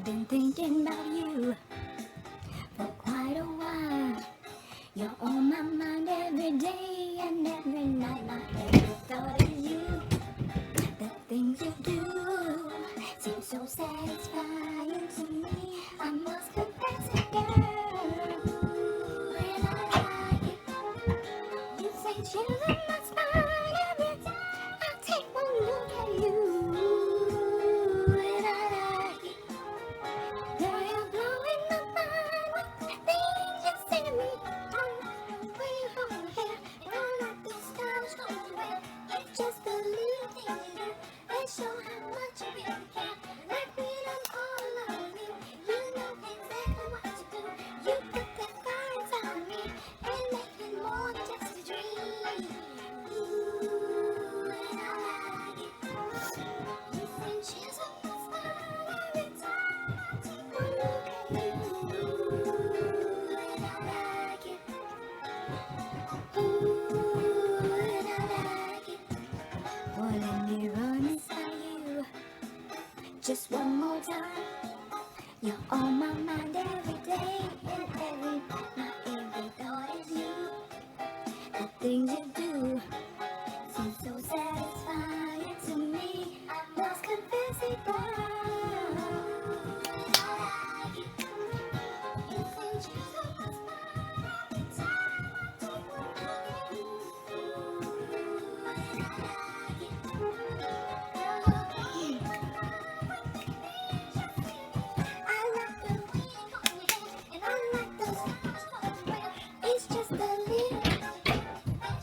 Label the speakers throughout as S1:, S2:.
S1: I've been thinking about you for quite a while. You're on my mind every day and every night. My every thought is you. The things you do seem so satisfying to me. I must confess it, girl. And I like it. You say chills in my spine every time I take one look at you. And I like it. Girl, you're blowing my mind with the things you say to me. Don't like the way you hold my hair, and don't like the stylish clothes you wear. It's just the little things you do that show how much you really care. Like when I'm all alone with you, you know exactly what to do. You put that fire inside of me and make it more than just a dream. Ooh, and I like it. You send chills up my spine every time I take one look at you. And I like it. Ooh, and I like it. Well, let me run inside you just one more time. You're on my mind every day and every night. My every thought is you. The things you do seem so satisfying to me. I must confess it, girl. And I like it. You send chills up my spine every time I take one look at you. And I like it. I like the way you comb your hair, and I like those stylish clothes you wear. It's just a little that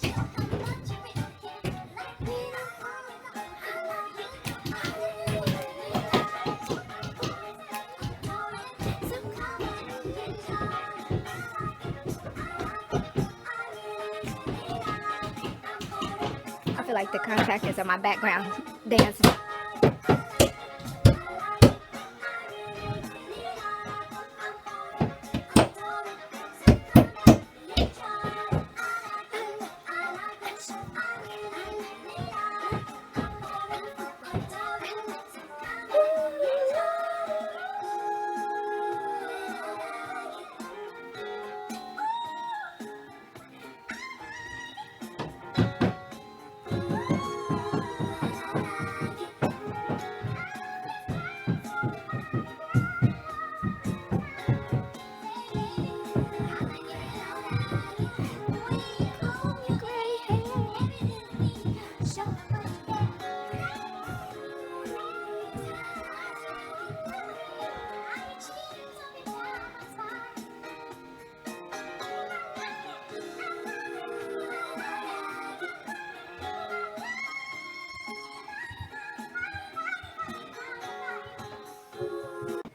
S1: show how much you really care. Like when I'm falling off, I love you. I really, really like you. So come on and enjoy. I like it. I really, really like it. I'm for it. I feel like the contractors are my background dancing.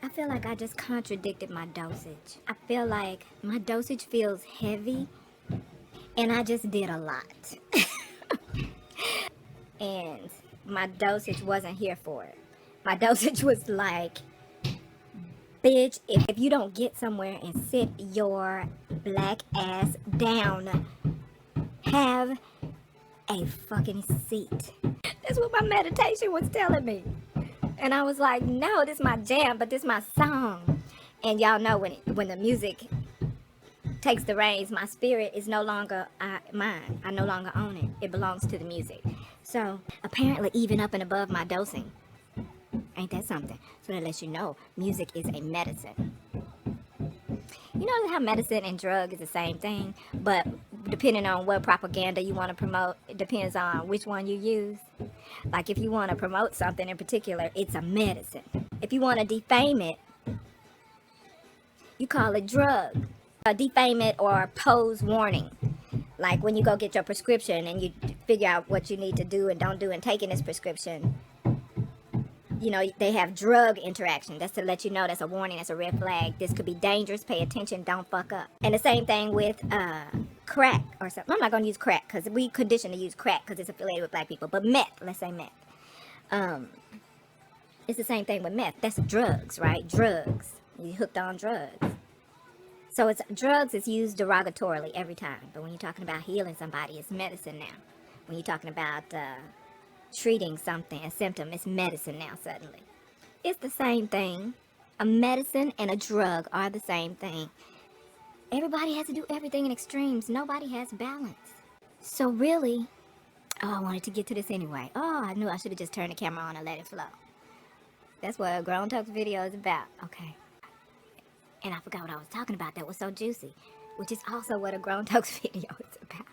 S1: I feel like I just contradicted my dosage. I feel like my dosage feels heavy and I just did a lot. And my dosage wasn't here for it. My dosage was like, bitch, if you don't get somewhere and sit your black ass down, have a fucking seat. That's what my meditation was telling me. And I was like, no, this is my jam, but this is my song. And y'all know when the music takes the reins, my spirit is no longer mine. I no longer own it. It belongs to the music. So apparently even up and above my dosing. Ain't that something? So that lets you know music is a medicine. You know how medicine and drug is the same thing, but depending on what propaganda you want to promote, it depends on which one you use. Like if you want to promote something in particular, it's a medicine. If you want to defame it, you call it drug. Defame it or pose warning. Like when you go get your prescription and you figure out what you need to do and don't do in taking this prescription, you know, they have drug interaction. That's to let you know that's a warning, that's a red flag. This could be dangerous. Pay attention. Don't fuck up. And the same thing with crack or something. I'm not going to use crack because we conditioned to use crack because it's affiliated with black people. But meth, let's say meth. It's the same thing with meth. That's drugs, right? Drugs. You hooked on drugs. So it's drugs is used derogatorily every time. But when you're talking about healing somebody, it's medicine now. When you're talking about treating something, a symptom, it's medicine now suddenly. It's the same thing. A medicine and a drug are the same thing. Everybody has to do everything in extremes. Nobody has balance. So really, oh, I wanted to get to this anyway. Oh, I knew I should have just turned the camera on and let it flow. That's what a Grown Talks video is about. Okay. And I forgot what I was talking about. That was so juicy. Which is also what a Grown Talks video is about.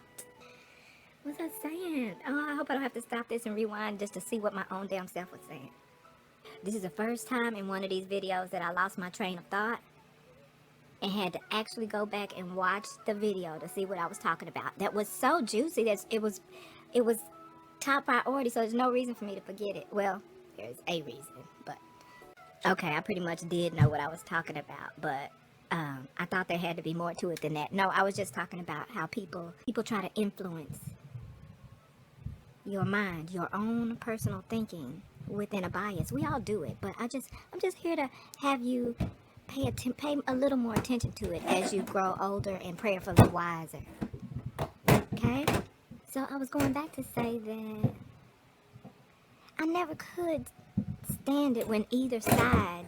S1: What was I saying? Oh, I hope I don't have to stop this and rewind just to see what my own damn self was saying. This is the first time in one of these videos that I lost my train of thought and had to actually go back and watch the video to see what I was talking about. That was so juicy that it was top priority, so there's no reason for me to forget it. Well, there's a reason, but okay, I pretty much did know what I was talking about, but I thought there had to be more to it than that. No, I was just talking about how people try to influence your mind, your own personal thinking within a bias. We all do it, but I'm just here to have you pay a little more attention to it as you grow older and prayerfully wiser. Okay? So I was going back to say that I never could stand it when either side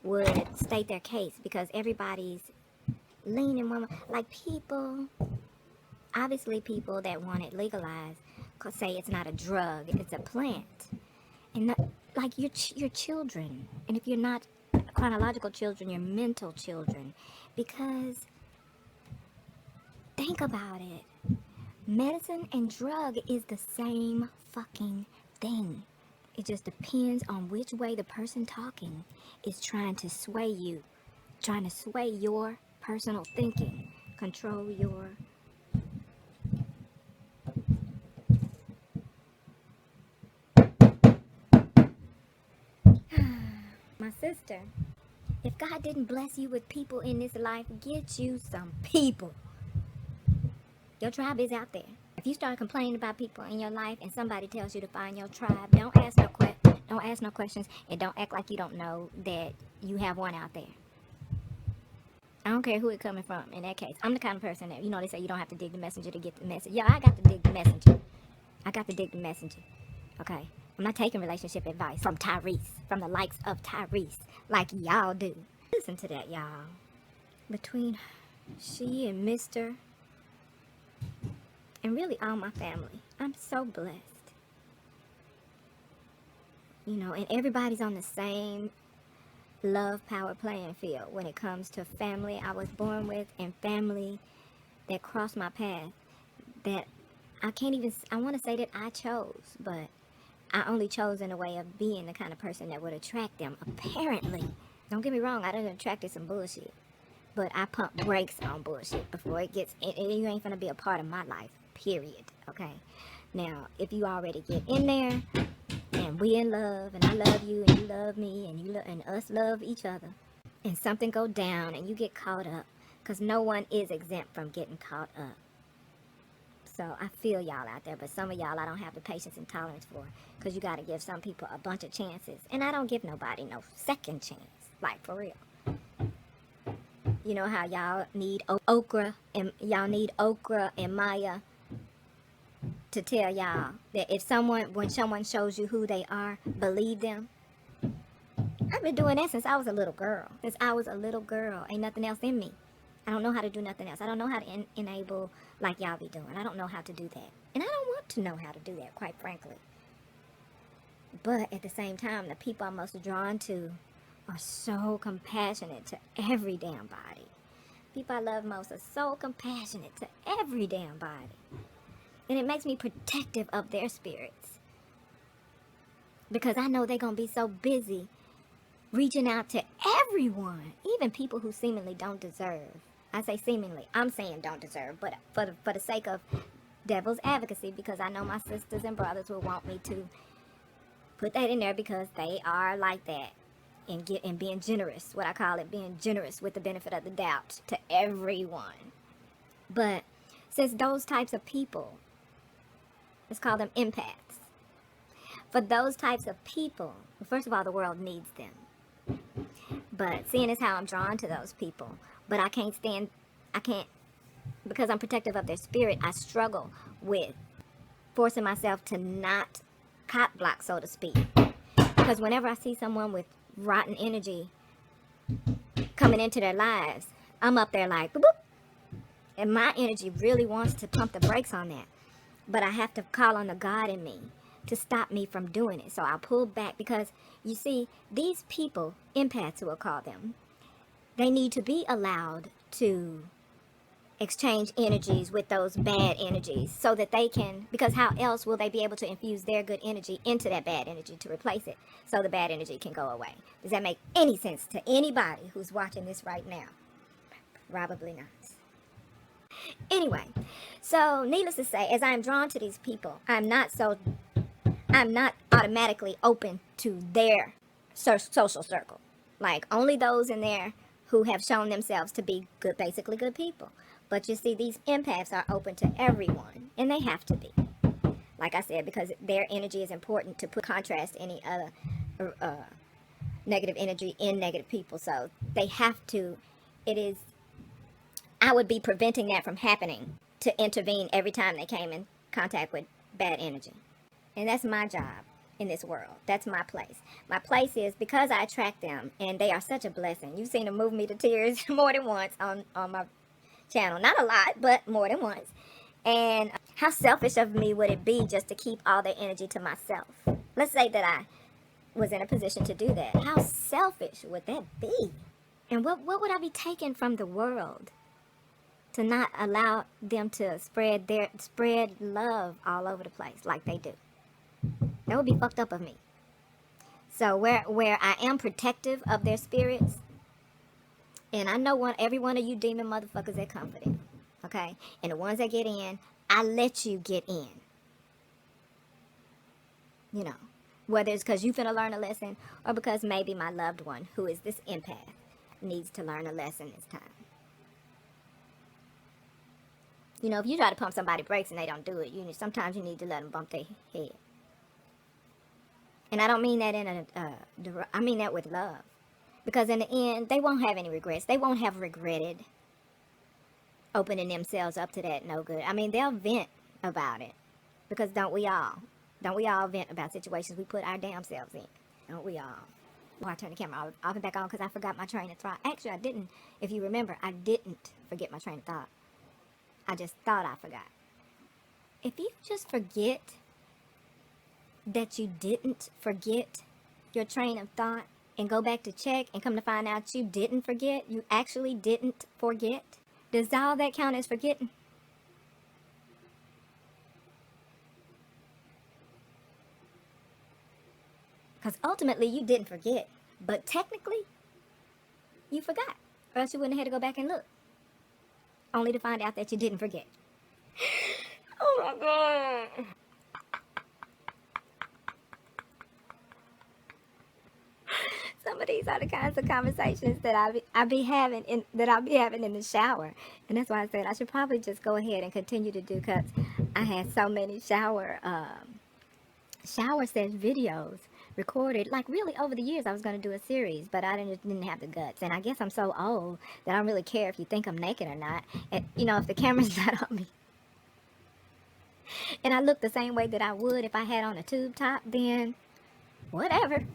S1: would state their case, because everybody's leaning one way. Like obviously people that want it legalized could say it's not a drug, it's a plant. And not, like your children, and if you're not chronological children, you're mental children. Because think about it, medicine and drug is the same fucking thing. It just depends on which way the person talking is trying to sway you, trying to sway your personal thinking, control your my sister. If God didn't bless you with people in this life, get you some people. Your tribe is out there. If you start complaining about people in your life and somebody tells you to find your tribe, don't ask no questions, and don't act like you don't know that you have one out there. I don't care who it's coming from in that case. I'm the kind of person that, they say you don't have to dig the messenger to get the message. Yeah, I got to dig the messenger. Okay? I'm not taking relationship advice from Tyrese, from the likes of Tyrese, like y'all do. Listen to that, y'all. Between she and Mr. and really all my family, I'm so blessed. And everybody's on the same love power playing field when it comes to family I was born with and family that crossed my path that I want to say that I chose, but I only chose in a way of being the kind of person that would attract them, apparently. Don't get me wrong, I done attracted some bullshit, but I pump brakes on bullshit before you ain't gonna be a part of my life, period, okay? Now, if you already get in there, and we in love, and I love you, and you love me, and us love each other, and something go down, and you get caught up, because no one is exempt from getting caught up. So I feel y'all out there, but some of y'all I don't have the patience and tolerance for, because you got to give some people a bunch of chances, and I don't give nobody no second chance, like for real. You know how y'all need Okra and Maya to tell y'all that when someone shows you who they are, believe them. I've been doing that since I was a little girl. Ain't nothing else in me. I don't know how to do nothing else. I don't know how to enable like y'all be doing. I don't know how to do that. And I don't want to know how to do that, quite frankly. But at the same time, the people I'm most drawn to are so compassionate to every damn body. People I love most are so compassionate to every damn body. And it makes me protective of their spirits. Because I know they're going to be so busy reaching out to everyone, even people who seemingly don't deserve. I say seemingly, I'm saying don't deserve, but for the sake of devil's advocacy, because I know my sisters and brothers will want me to put that in there because they are like that. And being generous, what I call it, being generous with the benefit of the doubt to everyone. But since those types of people, let's call them empaths. For those types of people, first of all, the world needs them. But seeing as how I'm drawn to those people, but I can't, because I'm protective of their spirit, I struggle with forcing myself to not cop block, so to speak. Because whenever I see someone with rotten energy, coming into their lives, I'm up there like, boop, boop. And my energy really wants to pump the brakes on that. But I have to call on the God in me to stop me from doing it. So I'll pull back because, you see, these people, empaths we'll call them, they need to be allowed to exchange energies with those bad energies so that they can, because how else will they be able to infuse their good energy into that bad energy to replace it so the bad energy can go away? Does that make any sense to anybody who's watching this right now? Probably not. Anyway, so needless to say, as I'm drawn to these people, I'm not automatically open to their social circle. Like, only those in there who have shown themselves to be good, basically good people. But you see, these empaths are open to everyone, and they have to be. Like I said, because their energy is important to put contrast any other negative energy in negative people. So they have to, I would be preventing that from happening to intervene every time they came in contact with bad energy. And that's my job in this world. That's my place. My place is because I attract them, and they are such a blessing. You've seen them move me to tears more than once on my channel. Not a lot, but more than once. And how selfish of me would it be just to keep all their energy to myself? Let's say that I was in a position to do that. How selfish would that be? And what would I be taking from the world to not allow them to spread love all over the place like they do? That would be fucked up of me. So where I am protective of their spirits, and I know every one of you demon motherfuckers that come for them, okay? And the ones that get in, I let you get in. You know, whether it's because you finna learn a lesson or because maybe my loved one, who is this empath, needs to learn a lesson this time. You know, if you try to pump somebody's brakes and they don't do it, sometimes you need to let them bump their head. And I don't mean that I mean that with love. Because in the end, they won't have any regrets. They won't have regretted opening themselves up to that no good. I mean, they'll vent about it. Because don't we all? Don't we all vent about situations we put our damn selves in? Don't we all? Well, I turned the camera off and back on because I forgot my train of thought. Actually, I didn't. If you remember, I didn't forget my train of thought. I just thought I forgot. If you just forget that you didn't forget your train of thought and go back to check and come to find out you didn't forget, you actually didn't forget, does all that count as forgetting? Because ultimately you didn't forget, but technically you forgot, or else you wouldn't have had to go back and look, only to find out that you didn't forget. Oh my God. Some of these are the kinds of conversations that I'll be having in the shower. And that's why I said I should probably just go ahead and continue to do, because I had so many shower sesh videos recorded. Like, really, over the years I was going to do a series, but I didn't have the guts. And I guess I'm so old that I don't really care if you think I'm naked or not. And, you know, if the camera's not on me and I look the same way that I would if I had on a tube top, then whatever.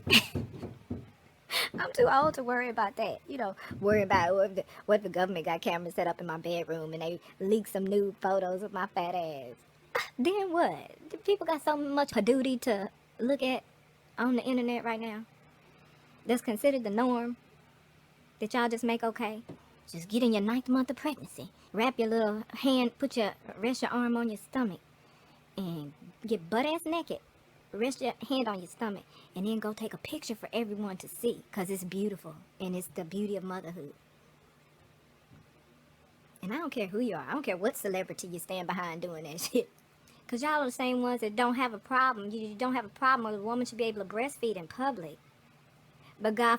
S1: I'm too old to worry about that. You know, worry about what if the government got cameras set up in my bedroom and they leak some nude photos of my fat ass. Then what? The people got so much duty to look at on the internet right now. That's considered the norm. That y'all just make okay. Just get in your 9th month of pregnancy. Wrap your little hand, rest your arm on your stomach. And get butt ass naked. Rest your hand on your stomach and then go take a picture for everyone to see, because it's beautiful and it's the beauty of motherhood. And I don't care who you are. I don't care what celebrity you stand behind doing that shit, because y'all are the same ones that don't have a problem. You don't have a problem with a woman should be able to breastfeed in public, but God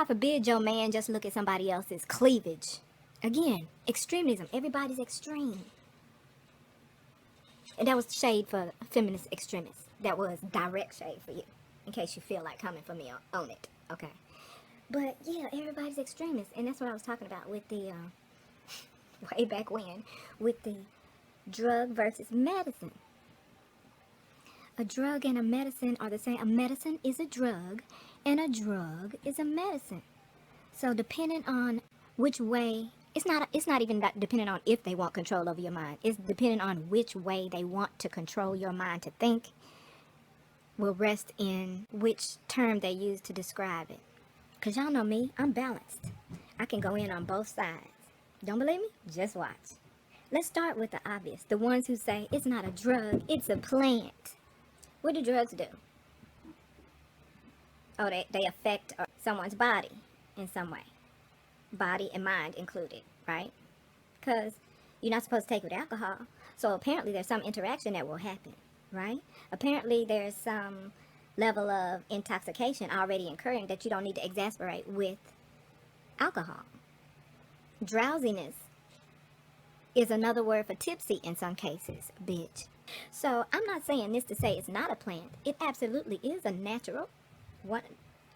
S1: forbid your man just look at somebody else's cleavage. Again, extremism. Everybody's extreme. And that was shade for feminist extremists. That was direct shade for you, in case you feel like coming for me on it, okay? But yeah, everybody's extremist, and that's what I was talking about with the, way back when, with the drug versus medicine. A drug and a medicine are the same. A medicine is a drug, and a drug is a medicine. So depending on which way, it's not even that dependent on if they want control over your mind. It's depending on which way they want to control your mind to think will rest in which term they use to describe it. Because y'all know me, I'm balanced. I can go in on both sides. Don't believe me? Just watch. Let's start with the obvious. The ones who say it's not a drug, it's a plant. What do drugs do? Oh, they affect someone's body in some way. Body and mind included, right? Because you're not supposed to take with alcohol. So apparently there's some interaction that will happen, right? Apparently there's some level of intoxication already occurring that you don't need to exacerbate with alcohol. Drowsiness is another word for tipsy in some cases, bitch. So I'm not saying this to say it's not a plant. It absolutely is a natural,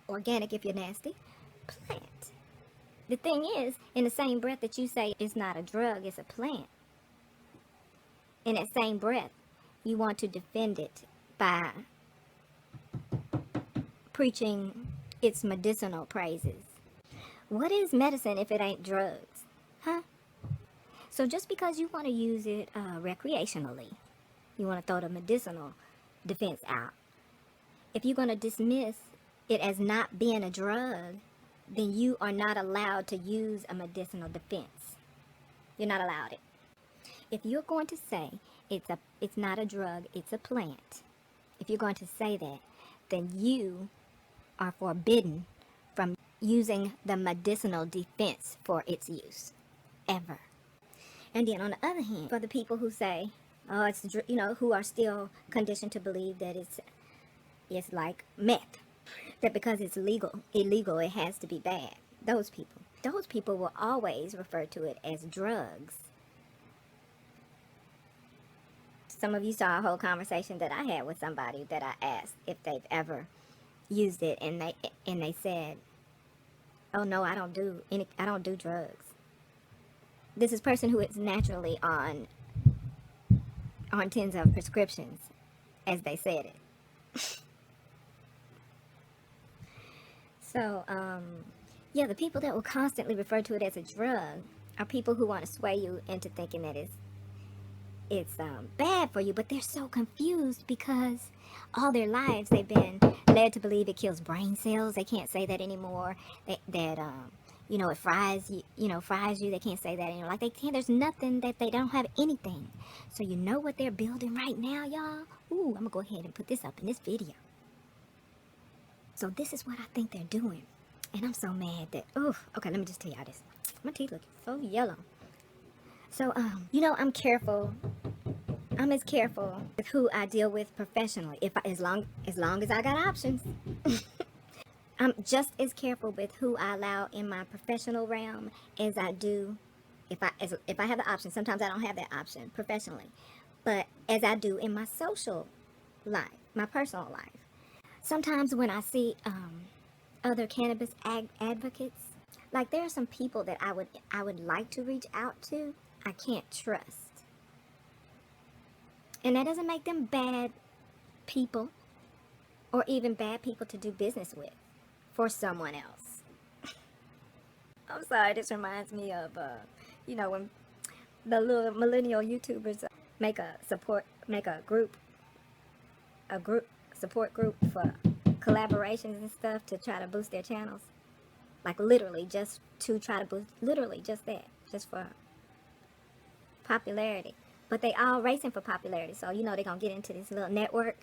S1: organic if you're nasty, plant. The thing is, in the same breath that you say it's not a drug, it's a plant, in that same breath, you want to defend it by preaching its medicinal praises. What is medicine if it ain't drugs? Huh? So just because you want to use it recreationally, you want to throw the medicinal defense out. If you're going to dismiss it as not being a drug, then you are not allowed to use a medicinal defense. You're not allowed it. If you're going to say it's not a drug, it's a plant, if you're going to say that, then you are forbidden from using the medicinal defense for its use, ever. And then on the other hand, for the people who say, oh, it's, who are still conditioned to believe that it's like meth, that because it's illegal, it has to be bad. Those people will always refer to it as drugs. Some of you saw a whole conversation that I had with somebody that I asked if they've ever used it, and they said, oh no, I don't do drugs. This is a person who is naturally on tens of prescriptions, as they said it. So, yeah, the people that will constantly refer to it as a drug are people who want to sway you into thinking that it's bad for you, but they're so confused because all their lives they've been led to believe it kills brain cells. They can't say that anymore. That it fries you. They can't say that anymore. Like they can't. There's nothing that they don't have anything. So you know what they're building right now, y'all? Ooh, I'm gonna go ahead and put this up in this video. So this is what I think they're doing, and I'm so mad that okay, let me just tell y'all this. My teeth look so yellow. So I'm careful. I'm as careful with who I deal with professionally. As long as I got options. I'm just as careful with who I allow in my professional realm as I do if I have the option. Sometimes I don't have that option professionally, but as I do in my social life, my personal life. Sometimes when I see other cannabis advocates, like there are some people that I would like to reach out to, I can't trust. And that doesn't make them bad people or even bad people to do business with for someone else. I'm sorry, this reminds me of, when the little millennial YouTubers make a support group for collaborations and stuff to try to boost their channels. Like literally just to try to boost, literally just that, just for popularity. But they all racing for popularity, so they're gonna get into this little network,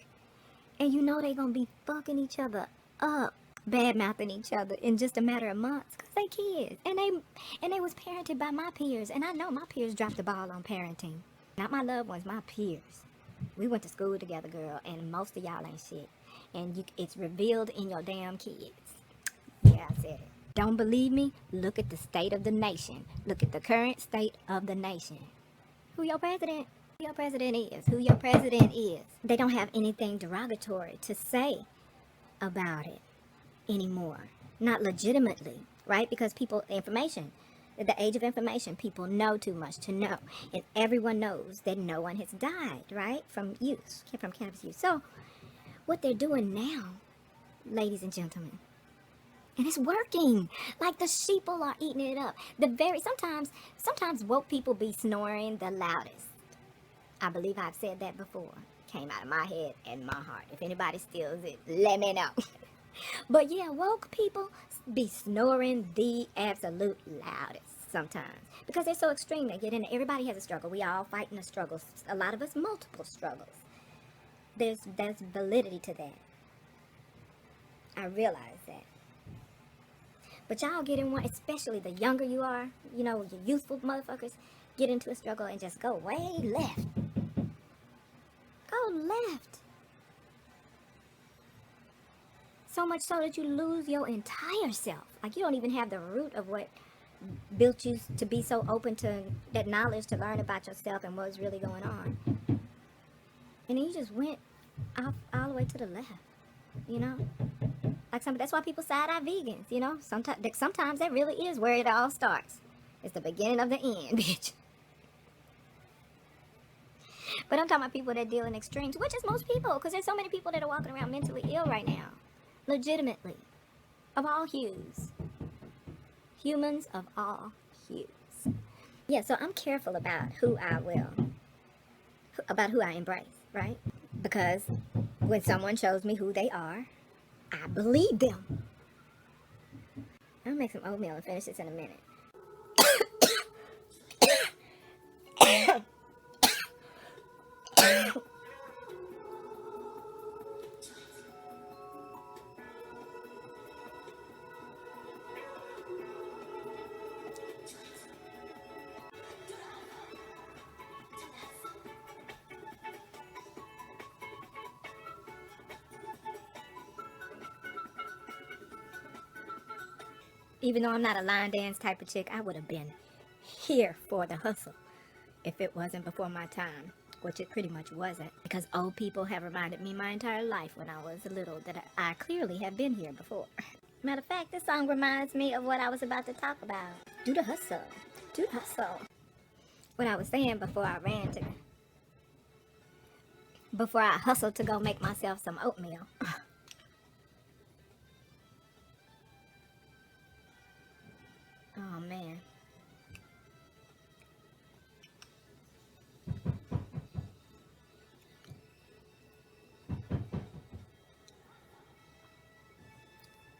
S1: and they're gonna be fucking each other up, bad mouthing each other in just a matter of months, cause they kids, and they was parented by my peers, and I know my peers dropped the ball on parenting. Not my loved ones, my peers. We went to school together, girl, and most of y'all ain't shit, and it's revealed in your damn kids. Yeah, I said it. Don't believe me? Look at the state of the nation. Look at the current state of the nation. Who your president is. They don't have anything derogatory to say about it anymore. Not legitimately, right? Because information, at the age of information, people know too much to know. And everyone knows that no one has died, right? From cannabis use. So, what they're doing now, ladies and gentlemen, And it's working. Like the sheeple are eating it up. Sometimes woke people be snoring the loudest. I believe I've said that before. Came out of my head and my heart. If anybody steals it, let me know. But yeah, woke people be snoring the absolute loudest sometimes. Because they're so extreme. They get in. Everybody has a struggle. We all fighting a struggle. A lot of us multiple struggles. There's validity to that. I realize that. But y'all get in one, especially the younger you are, you know, you youthful motherfuckers, get into a struggle and just go way left. Go left. So much so that you lose your entire self. Like you don't even have the root of what built you to be so open to that knowledge to learn about yourself and what's really going on. And then you just went off all the way to the left, you know? Like that's why people side-eye vegans, you know? Sometimes that really is where it all starts. It's the beginning of the end, bitch. But I'm talking about people that deal in extremes, which is most people, because there's so many people that are walking around mentally ill right now. Legitimately. Of all hues. Humans of all hues. Yeah, so I'm careful about who I embrace, right? Because when someone shows me who they are, I believe them. I'll make some oatmeal and finish this in a minute. Even though I'm not a line dance type of chick, I would have been here for the hustle if it wasn't before my time, which it pretty much wasn't, because old people have reminded me my entire life when I was little that I clearly have been here before. Matter of fact, this song reminds me of what I was about to talk about. Do the hustle. Do the hustle. What I was saying before I hustled to go make myself some oatmeal. Oh, man.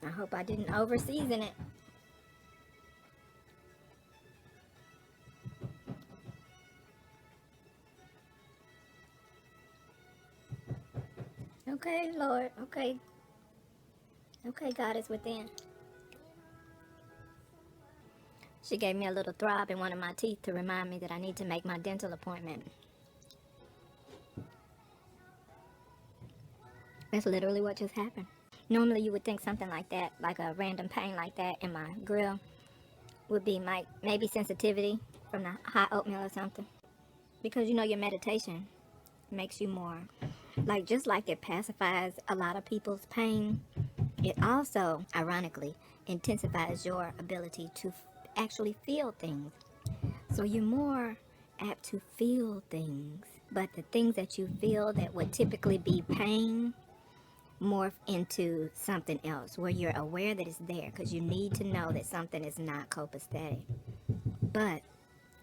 S1: I hope I didn't over-season it. Okay, Lord. Okay. Okay, God is within. She gave me a little throb in one of my teeth to remind me that I need to make my dental appointment. That's literally what just happened. Normally you would think something like that, like a random pain like that in my grill, would be maybe sensitivity from the hot oatmeal or something. Because you know your meditation makes you more, just like it pacifies a lot of people's pain, it also, ironically, intensifies your ability to actually feel things. So you're more apt to feel things, but the things that you feel that would typically be pain morph into something else where you're aware that it's there, because you need to know that something is not copacetic. But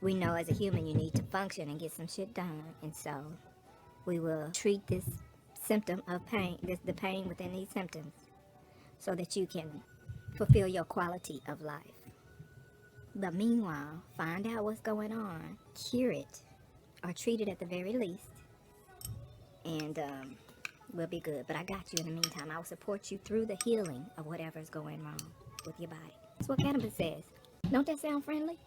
S1: we know as a human you need to function and get some shit done, and so we will treat this symptom of pain, the pain within these symptoms, so that you can fulfill your quality of life. But meanwhile, find out what's going on, cure it, or treat it at the very least, and we'll be good. But I got you in the meantime. I will support you through the healing of whatever is going wrong with your body. That's what cannabis says. Don't that sound friendly?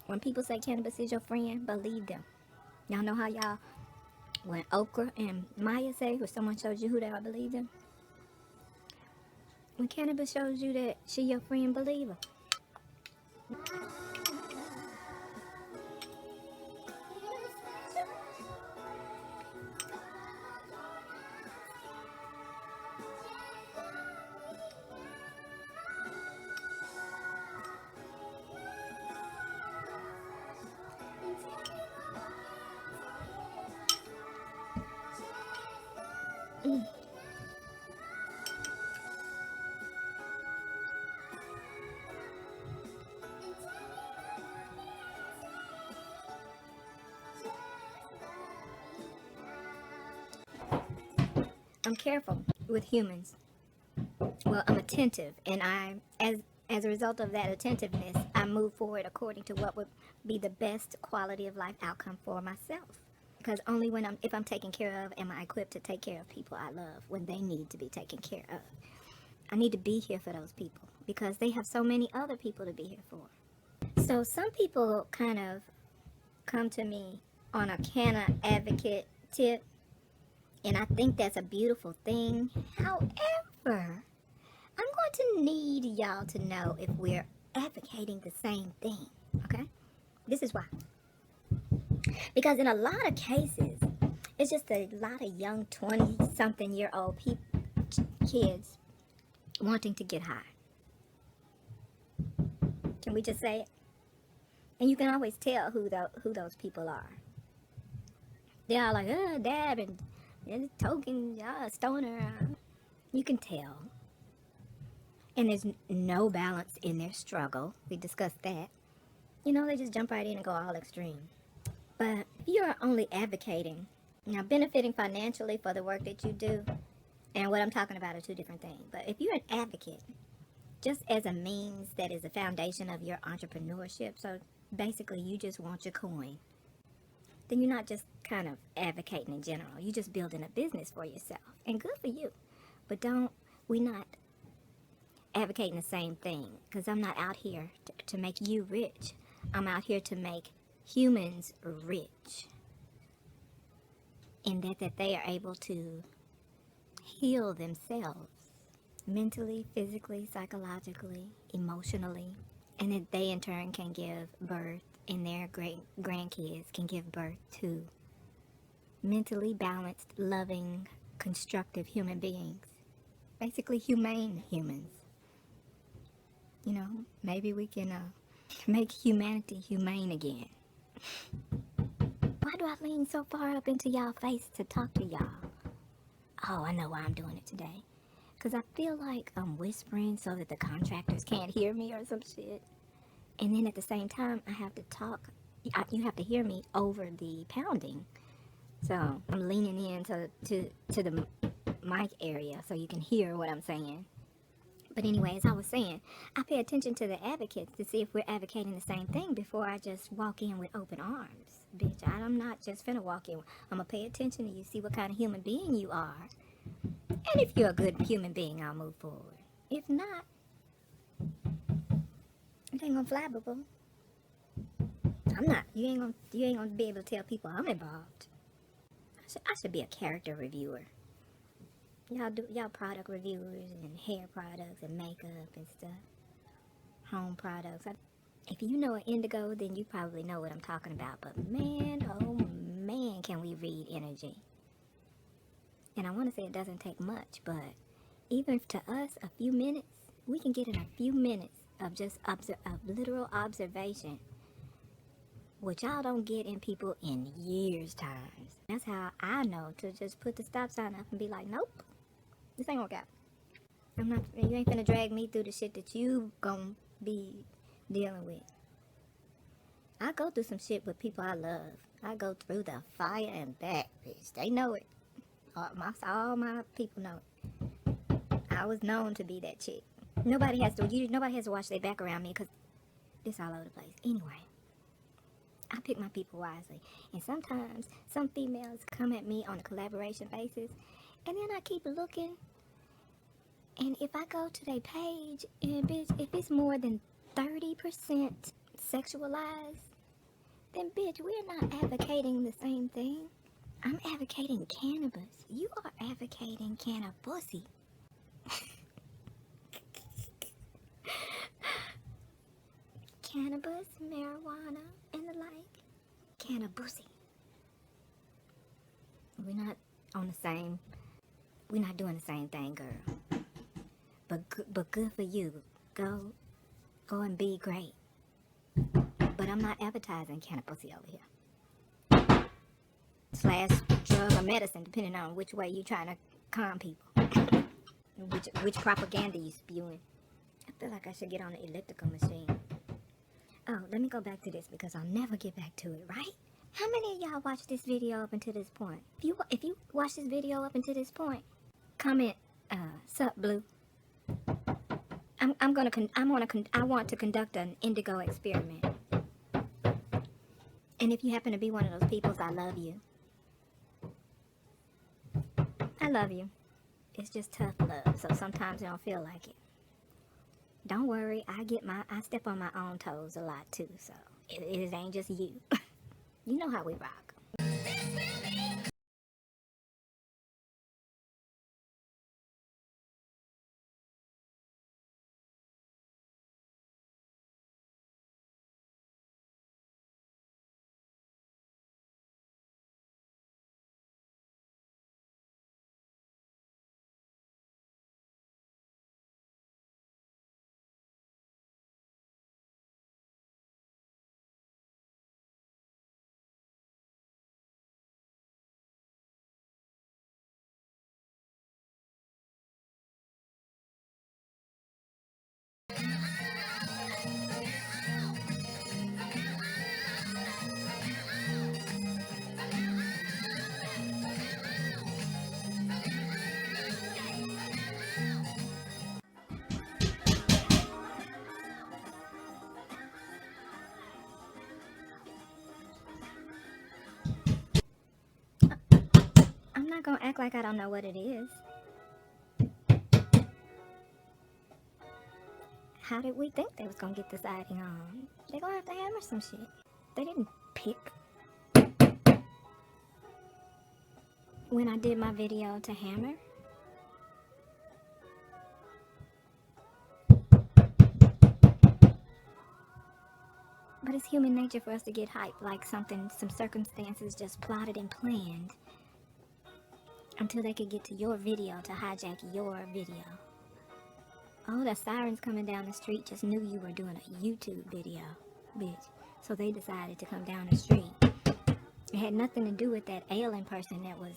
S1: When people say cannabis is your friend, believe them. Y'all know how when Okra and Maya say, when someone shows you who they are, believe them? When cannabis shows you that she your friend, believe her. I'm careful with humans. Well, I'm attentive, and as a result of that attentiveness, I move forward according to what would be the best quality of life outcome for myself. Because only if I'm taken care of, am I equipped to take care of people I love when they need to be taken care of. I need to be here for those people because they have so many other people to be here for. So some people kind of come to me on a canna advocate tip, and I think that's a beautiful thing. However, I'm going to need y'all to know if we're advocating the same thing, okay? This is why. Because in a lot of cases, it's just a lot of young 20-something-year-old kids wanting to get high. Can we just say it? And you can always tell who those people are. They're all like, dab and token, stoner. You can tell. And there's no balance in their struggle. We discussed that. You know, they just jump right in and go all extreme. But if you're only advocating, now benefiting financially for the work that you do, and what I'm talking about are two different things. But if you're an advocate, just as a means that is the foundation of your entrepreneurship, so basically you just want your coin, then you're not just kind of advocating in general. You're just building a business for yourself. And good for you. But we're not advocating the same thing, because I'm not out here to make you rich. I'm out here to make humans rich, in that they are able to heal themselves mentally, physically, psychologically, emotionally, and that they in turn can give birth, and their great grandkids can give birth to mentally balanced, loving, constructive human beings. Basically humane humans. You know, maybe we can make humanity humane again. Why do I lean so far up into y'all face to talk to y'all? Oh, I know why I'm doing it today. Because I feel like I'm whispering so that the contractors can't hear me or some shit. And then at the same time, I have to talk. You have to hear me over the pounding. So I'm leaning in to the mic area so you can hear what I'm saying. But anyway, as I was saying, I pay attention to the advocates to see if we're advocating the same thing before I just walk in with open arms. Bitch, I'm not just finna walk in. I'm gonna pay attention to you, see what kind of human being you are. And if you're a good human being, I'll move forward. If not, it ain't gonna fly, boo-boo. I'm not. You ain't gonna be able to tell people I'm involved. I should be a character reviewer. Y'all product reviewers and hair products and makeup and stuff. Home products. If you know an indigo, then you probably know what I'm talking about. But man, oh man, can we read energy. And I want to say it doesn't take much, but even to us, a few minutes, we can get in a few minutes of just literal observation, which y'all don't get in people in years' times. That's how I know to just put the stop sign up and be like, nope, this ain't gonna work out. You ain't finna drag me through the shit that you gonna be dealing with. I go through some shit with people I love. I go through the fire and back, bitch. They know it. All my people know it. I was known to be that chick. Nobody has to watch their back around me because it's all over the place. Anyway, I pick my people wisely. And sometimes some females come at me on a collaboration basis, and then I keep looking. And if I go to their page, and bitch, if it's more than 30% sexualized, then bitch, we're not advocating the same thing. I'm advocating cannabis. You are advocating cannabussy. Cannabis, marijuana, and the like. Cannabussy. We're not doing the same thing, girl. But good for you. Go and be great. But I'm not advertising cannabussy over here. / drug or medicine, depending on which way you're trying to calm people. which propaganda you spewing. I feel like I should get on the elliptical machine. Oh, let me go back to this because I'll never get back to it, right? How many of y'all watched this video up until this point? If you watched this video up until this point, Comment, sup, Blue. I want to conduct an indigo experiment. And if you happen to be one of those peoples, I love you. I love you. It's just tough love, so sometimes I don't feel like it. Don't worry, I step on my own toes a lot too, so it ain't just you. You know how we rock. I'm not gonna act like I don't know what it is. How did we think they was gonna get the siding on? They gonna have to hammer some shit. They didn't pick. When I did my video to hammer, but it's human nature for us to get hyped like some circumstances just plotted and planned until they could get to your video to hijack your video. Oh, the sirens coming down the street just knew you were doing a YouTube video, bitch. So they decided to come down the street. It had nothing to do with that ailing person that was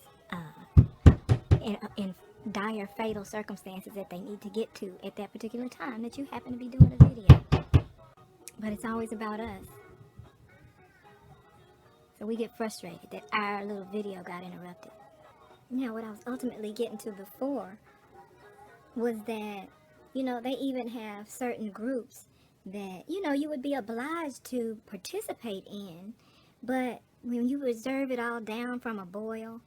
S1: in dire, fatal circumstances that they need to get to at that particular time that you happen to be doing a video. But it's always about us. So we get frustrated that our little video got interrupted. Now, what I was ultimately getting to before was that, you know, they even have certain groups that, you know, you would be obliged to participate in, but when you reserve it all down from a boil,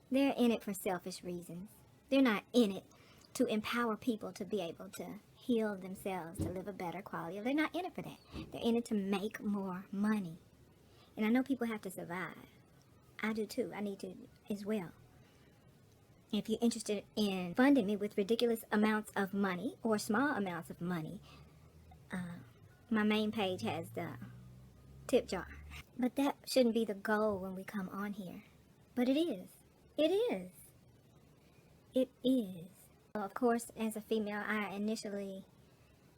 S1: they're in it for selfish reasons. They're not in it to empower people to be able to heal themselves, to live a better quality. They're not in it for that. They're in it to make more money. And I know people have to survive. I do too. I need to as well. If you're interested in funding me with ridiculous amounts of money or small amounts of money, my main page has the tip jar. But that shouldn't be the goal when we come on here. But it is. It is. It is. Well, of course, as a female, I initially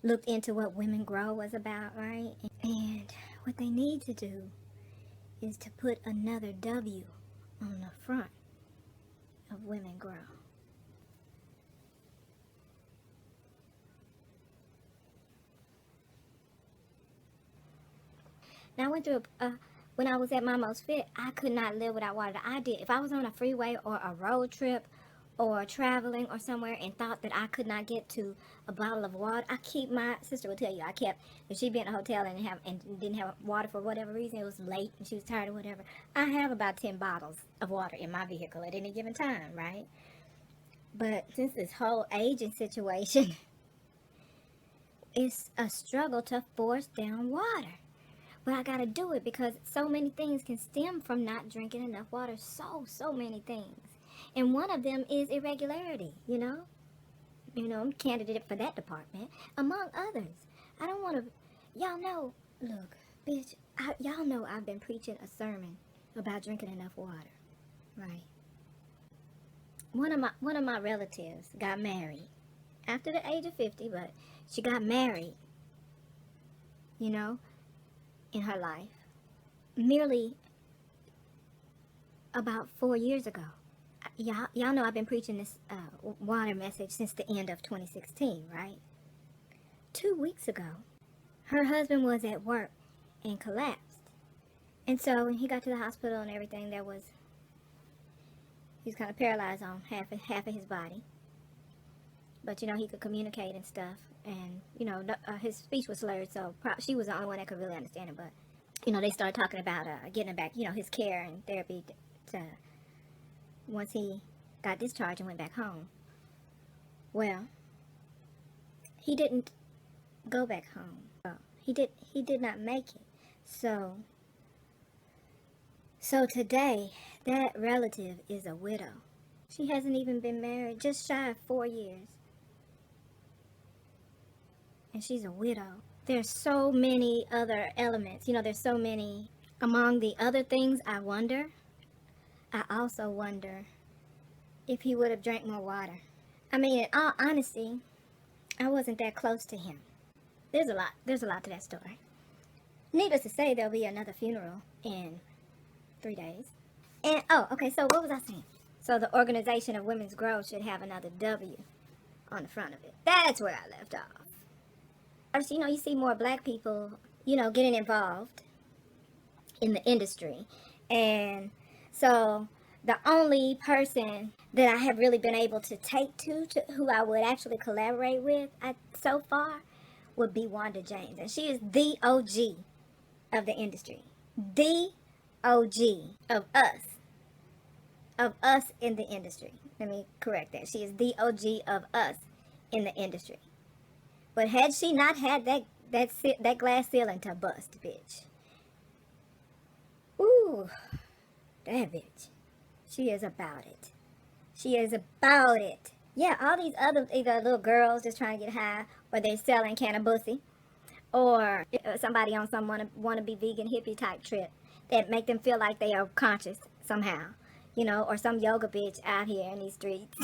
S1: looked into what Women Grow was about, right? And what they need to do is to put another W on the front of Women Grow. Now I went through when I was at my most fit, I could not live without water. I did. If I was on a freeway or a road trip or traveling or somewhere and thought that I could not get to a bottle of water, my sister will tell you, if she'd be in a hotel and didn't have water for whatever reason, it was late and she was tired or whatever, I have about 10 bottles of water in my vehicle at any given time, right? But since this whole aging situation, it's a struggle to force down water. But I gotta do it because so many things can stem from not drinking enough water. So many things. And one of them is irregularity, you know? I'm a candidate for that department, among others. I don't want to, y'all know, look, bitch, y'all know I've been preaching a sermon about drinking enough water, right? One of my relatives got married after the age of 50, but she got married, you know, in her life, merely about 4 years ago. Y'all know I've been preaching this water message since the end of 2016, right? 2 weeks ago, her husband was at work and collapsed. And so when he got to the hospital and everything, there was He's kind of paralyzed on half of his body. But, you know, he could communicate and stuff. And, you know, his speech was slurred, so she was the only one that could really understand it. But, you know, they started talking about getting him back, you know, his care and therapy once he got discharged and went back home. Well, he didn't go back home. He did not make it. So today, that relative is a widow. She hasn't even been married, just shy of 4 years. And she's a widow. There's so many other elements. You know, there's so many. Among the other things I also wonder if he would have drank more water. I mean, in all honesty, I wasn't that close to him. There's a lot to that story. Needless to say, there'll be another funeral in 3 days. And, okay, so what was I saying? So the Organization of Women's Growth should have another W on the front of it. That's where I left off. You know, you see more black people, you know, getting involved in the industry. And so the only person that I have really been able to take to who I would actually collaborate with so far would be Wanda James. And she is the OG of the industry. The OG of us in the industry. Let me correct that. She is the OG of us in the industry. But had she not had that glass ceiling to bust, bitch. Ooh, that bitch. She is about it. She is about it. Yeah, all these other either little girls just trying to get high, or they're selling cannabussy, or somebody on some wannabe vegan hippie type trip that make them feel like they are conscious somehow, you know, or some yoga bitch out here in these streets.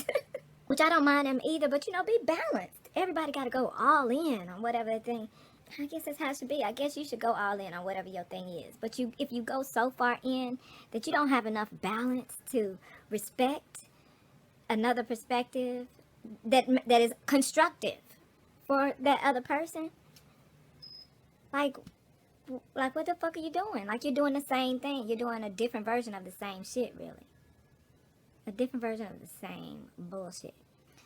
S1: Which I don't mind them either, but, you know, be balanced. Everybody got to go all in on whatever the thing. I guess that's how it should be. I guess you should go all in on whatever your thing is. But if you go so far in that you don't have enough balance to respect another perspective that is constructive for that other person, like what the fuck are you doing? Like, you're doing the same thing. You're doing a different version of the same shit, really. A different version of the same bullshit.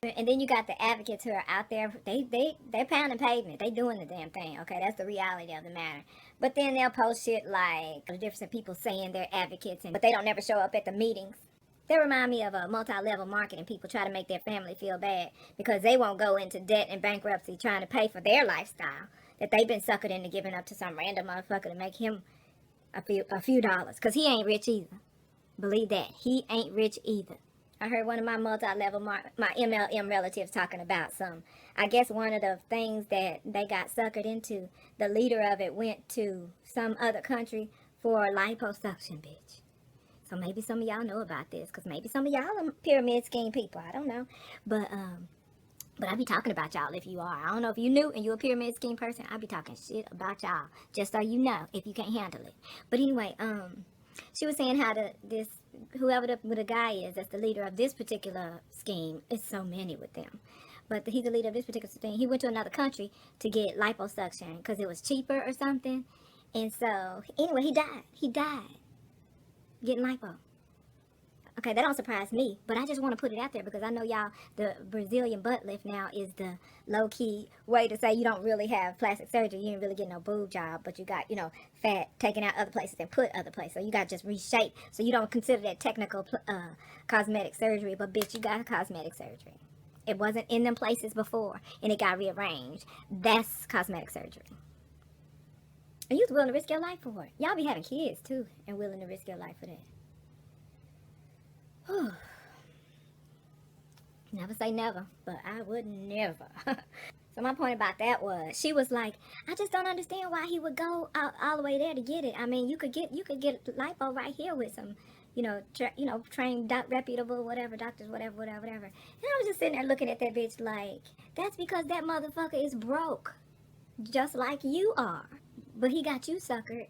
S1: And then you got the advocates who are out there. They're pounding pavement. They doing the damn thing. Okay, that's the reality of the matter. But then they'll post shit like the difference of people saying they're advocates, but they don't never show up at the meetings. They remind me of a multi-level marketing people try to make their family feel bad because they won't go into debt and bankruptcy trying to pay for their lifestyle that they've been suckered into giving up to some random motherfucker to make him a few dollars. Because he ain't rich either. Believe that. He ain't rich either. I heard one of my multi-level, my MLM relatives talking about I guess one of the things that they got suckered into, the leader of it went to some other country for liposuction, bitch. So maybe some of y'all know about this, because maybe some of y'all are pyramid scheme people. I don't know. But I be talking about y'all if you are. I don't know if you knew and you're a pyramid scheme person. I be talking shit about y'all, just so you know, if you can't handle it. But anyway, she was saying how whoever the guy is that's the leader of this particular scheme, it's so many with them, but he's the leader of this particular thing. He went to another country to get liposuction because it was cheaper or something, and so anyway, he died getting lipo. Okay, that don't surprise me, but I just want to put it out there because I know y'all, the Brazilian butt lift now is the low-key way to say you don't really have plastic surgery. You didn't really get no boob job, but you got, you know, fat taken out other places and put other places. So you got just reshape. So you don't consider that technical cosmetic surgery, but bitch, you got cosmetic surgery. It wasn't in them places before, and it got rearranged. That's cosmetic surgery. And you was willing to risk your life for it. Y'all be having kids, too, and willing to risk your life for that. Never say never, but I would never. So my point about that was, she was like, I just don't understand why he would go all the way there to get it. I mean, you could get lipo right here with some, trained, reputable, whatever, doctors, whatever. And I was just sitting there looking at that bitch like, that's because that motherfucker is broke, just like you are. But he got you suckered,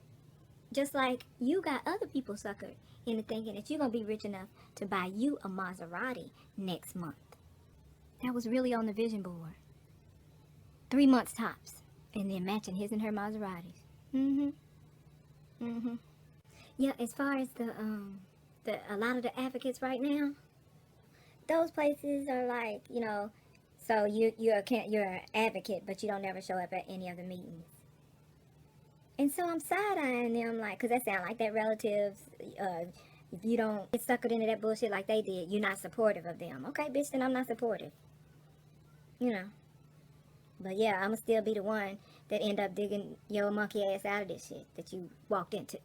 S1: just like you got other people suckered into thinking that you're going to be rich enough to buy you a Maserati next month. That was really on the vision board. 3 months tops. And then matching his and her Maseratis. Yeah, as far as a lot of the advocates right now, those places are like, you know, so you're an advocate, but you don't ever show up at any of the meetings. And so I'm side-eyeing them, like, because that sound like that relatives, if you don't get suckered into that bullshit like they did, you're not supportive of them. Okay, bitch, then I'm not supportive. You know. But yeah, I'ma still be the one that end up digging your monkey ass out of this shit that you walked into.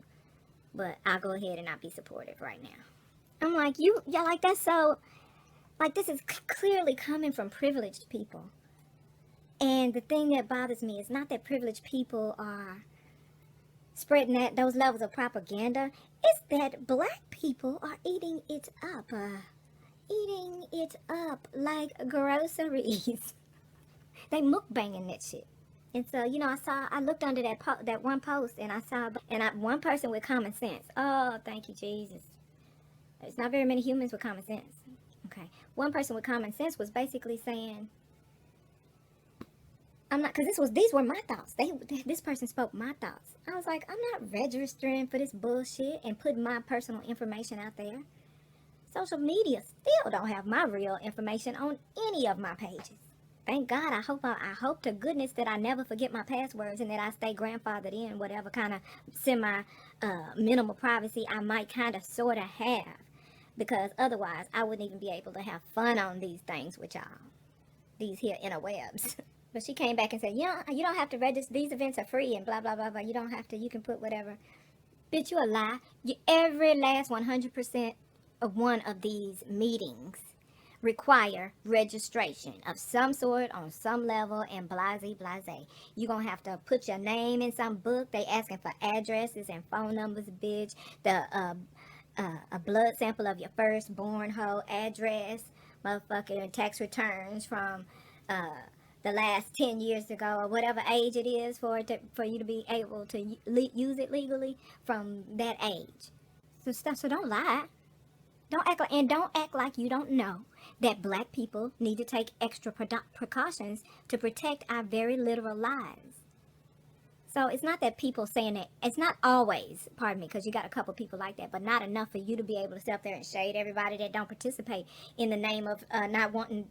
S1: But I'll go ahead and not be supportive right now. I'm like, yeah, like that's so, like this is clearly coming from privileged people. And the thing that bothers me is not that privileged people are spreading those levels of propaganda. It's that black people are eating it up. Eating it up like groceries. They mukbanging that shit. And so, you know, I looked under that one post and I saw, one person with common sense. Oh, thank you, Jesus. There's not very many humans with common sense. Okay. One person with common sense was basically saying, I'm not, because these were my thoughts. This person spoke my thoughts. I was like, I'm not registering for this bullshit and putting my personal information out there. Social media still don't have my real information on any of my pages. Thank God. I hope to goodness that I never forget my passwords and that I stay grandfathered in whatever kind of semi minimal privacy I might kind of sort of have, because otherwise I wouldn't even be able to have fun on these things with y'all, these here interwebs. But she came back and said, yeah, you don't have to register. These events are free and blah, blah, blah, blah. You don't have to. You can put whatever. Bitch, you a lie. Every last 100% of one of these meetings require registration of some sort on some level and blase. You're going to have to put your name in some book. They asking for addresses and phone numbers, bitch. A blood sample of your firstborn hoe address, motherfucking tax returns from the last 10 years ago or whatever age it is for you to be able to use it legally from that age. So don't lie. Don't act like you don't know that black people need to take extra precautions to protect our very literal lives. So it's not that people saying that, it's not always, pardon me, because you got a couple people like that, but not enough for you to be able to sit up there and shade everybody that don't participate in the name of not wanting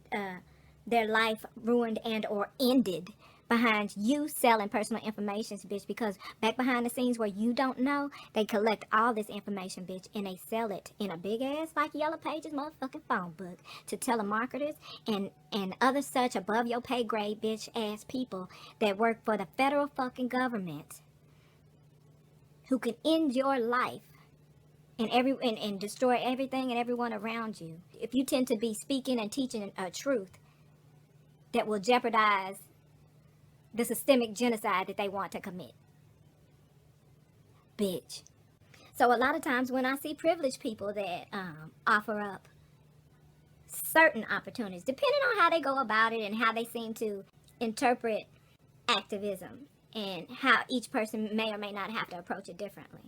S1: their life ruined and or ended behind you selling personal information, bitch, because back behind the scenes where you don't know, they collect all this information, bitch, and they sell it in a big ass like Yellow Pages motherfucking phone book to telemarketers and other such above your pay grade bitch ass people that work for the federal fucking government who can end your life and destroy everything and everyone around you if you tend to be speaking and teaching a truth that will jeopardize the systemic genocide that they want to commit. Bitch. So a lot of times when I see privileged people that offer up certain opportunities, depending on how they go about it and how they seem to interpret activism and how each person may or may not have to approach it differently.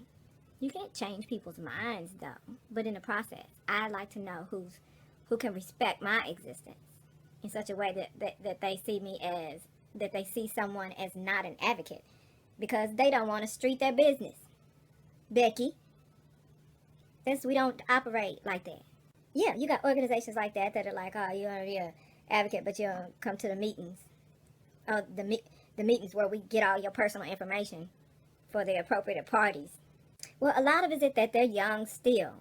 S1: You can't change people's minds though, but in the process, I'd like to know who can respect my existence in such a way that they see me as, that they see someone as not an advocate because they don't want to street their business. Becky, we don't operate like that. Yeah, you got organizations like that that are like, oh, you want to be an advocate, but you don't come to the meetings. Oh, the meetings where we get all your personal information for the appropriate parties. Well, a lot of it is that they're young still,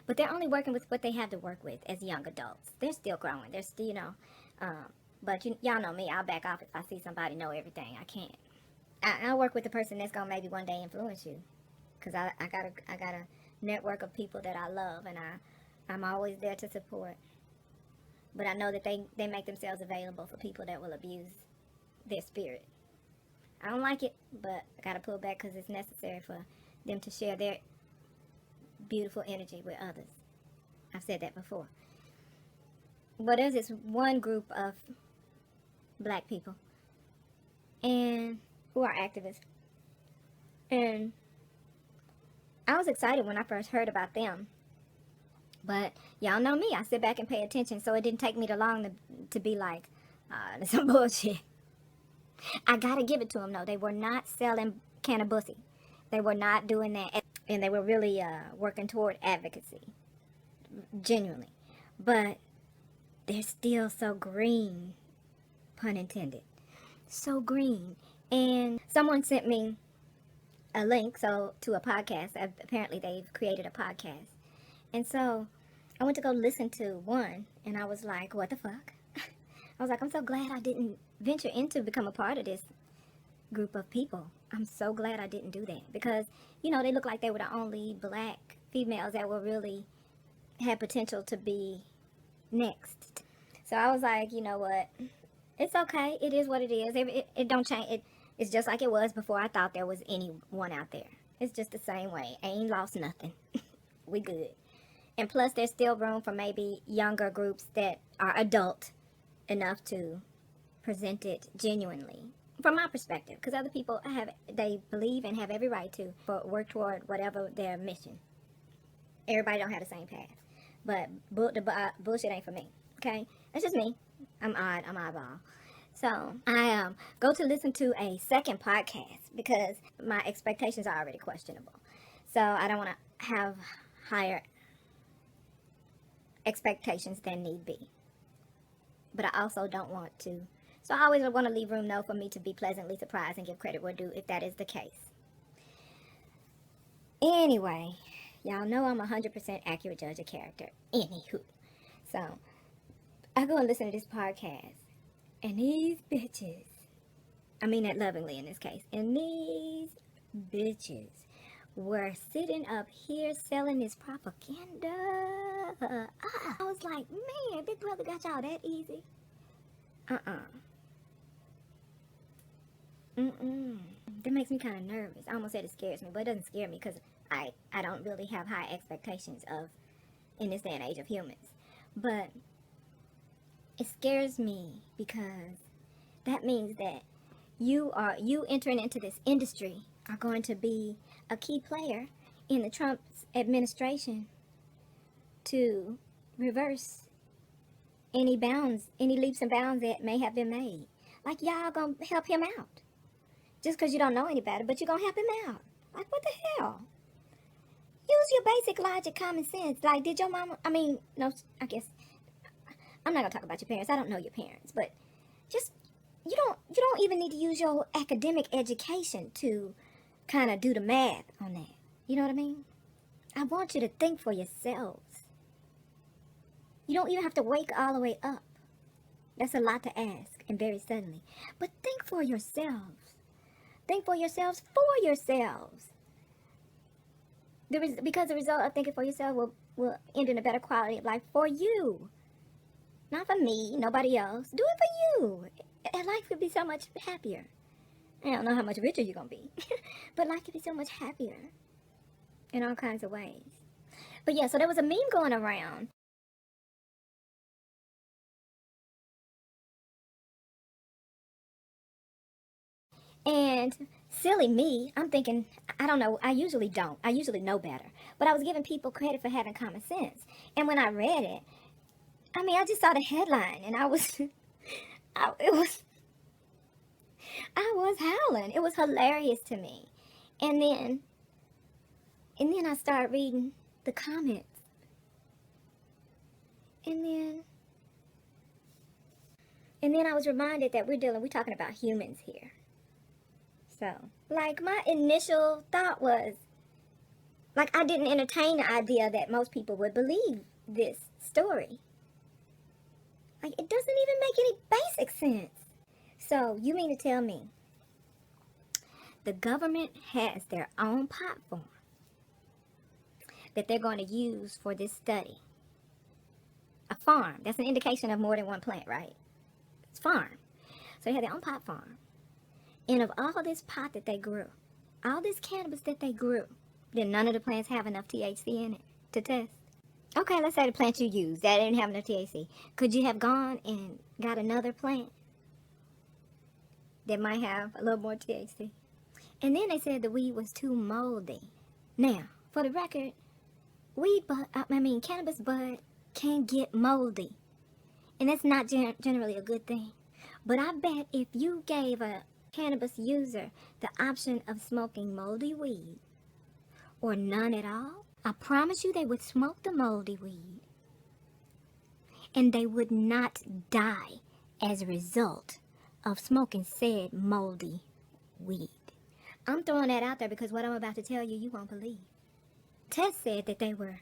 S1: but they're only working with what they have to work with as young adults. They're still growing. They're still, but y'all know me. I'll back off if I see somebody know everything. I can't. I'll work with the person that's gonna maybe one day influence you, cause I got a network of people that I love, and I'm always there to support. But I know that they make themselves available for people that will abuse their spirit. I don't like it, but I gotta pull back because it's necessary for them to share their beautiful energy with others. I've said that before. But there's this one group of black people and who are activists, and I was excited when I first heard about them, but y'all know me, I sit back and pay attention, so it didn't take me too long to be like, there's some bullshit. I gotta give it to them though, they were not selling cannabis, they were not doing that, and they were really working toward advocacy, genuinely. But they're still so green, pun intended. So green. And someone sent me a link to a podcast. Apparently they've created a podcast. And so I went to go listen to one, and I was like, what the fuck? I was like, I'm so glad I didn't venture into become a part of this group of people. I'm so glad I didn't do that, because, you know, they look like they were the only black females that were really had potential to be next. So I was like, you know what? It's okay. It is what it is. It don't change. It's just like it was before I thought there was anyone out there. It's just the same way. I ain't lost nothing. We good. And plus, there's still room for maybe younger groups that are adult enough to present it genuinely, from my perspective. Because other people they believe and have every right to work toward whatever their mission. Everybody don't have the same path. But the bullshit ain't for me. Okay? That's just me. I'm odd. I'm oddball. So I go to listen to a second podcast because my expectations are already questionable. So I don't want to have higher expectations than need be. But I also don't want to. So I always want to leave room, though, for me to be pleasantly surprised and give credit where due if that is the case. Anyway, y'all know I'm a 100% accurate judge of character. Anywho. So I go and listen to this podcast. And these bitches, I mean that lovingly in this case, and these bitches were sitting up here selling this propaganda. I was like, man, Big Brother got y'all that easy. That makes me kind of nervous. I almost said it scares me, but it doesn't scare me because I don't really have high expectations of, in this day and age, of humans. But it scares me because that means that you entering into this industry are going to be a key player in the Trump administration to reverse any leaps and bounds that may have been made. Like, y'all gonna help him out. Just because you don't know any better, but you're gonna help him out. Like, what the hell? Use your basic logic, common sense. Like, did your mama, no, I guess, I'm not gonna talk about your parents. I don't know your parents, but just, you don't even need to use your academic education to kind of do the math on that. You know what I mean? I want you to think for yourselves. You don't even have to wake all the way up. That's a lot to ask, and very suddenly. But think for yourselves. Think for yourselves for yourselves. Because the result of thinking for yourself will end in a better quality of life for you. Not for me, nobody else. Do it for you. And life would be so much happier. I don't know how much richer you're going to be. But life could be so much happier. In all kinds of ways. But yeah, so there was a meme going around. And silly me, I'm thinking, I don't know, I usually don't. I usually know better. But I was giving people credit for having common sense. And when I read it, I just saw the headline and I was howling. It was hilarious to me. And then I started reading the comments. And then I was reminded that we're talking about humans here. So, like, my initial thought was, like, I didn't entertain the idea that most people would believe this story. Like, it doesn't even make any basic sense. So, you mean to tell me the government has their own platform that they're going to use for this study? A farm. That's an indication of more than one plant, right? It's farm. So they have their own pot farm. And of all this pot that they grew, all this cannabis that they grew, did none of the plants have enough THC in it to test? Okay, let's say the plant you used, that didn't have enough THC. Could you have gone and got another plant that might have a little more THC? And then they said the weed was too moldy. Now, for the record, cannabis bud can get moldy. And that's not generally a good thing. But I bet if you gave a cannabis user the option of smoking moldy weed or none at all, I promise you they would smoke the moldy weed and they would not die as a result of smoking said moldy weed. I'm throwing that out there because what I'm about to tell you, you won't believe. Tests said that they were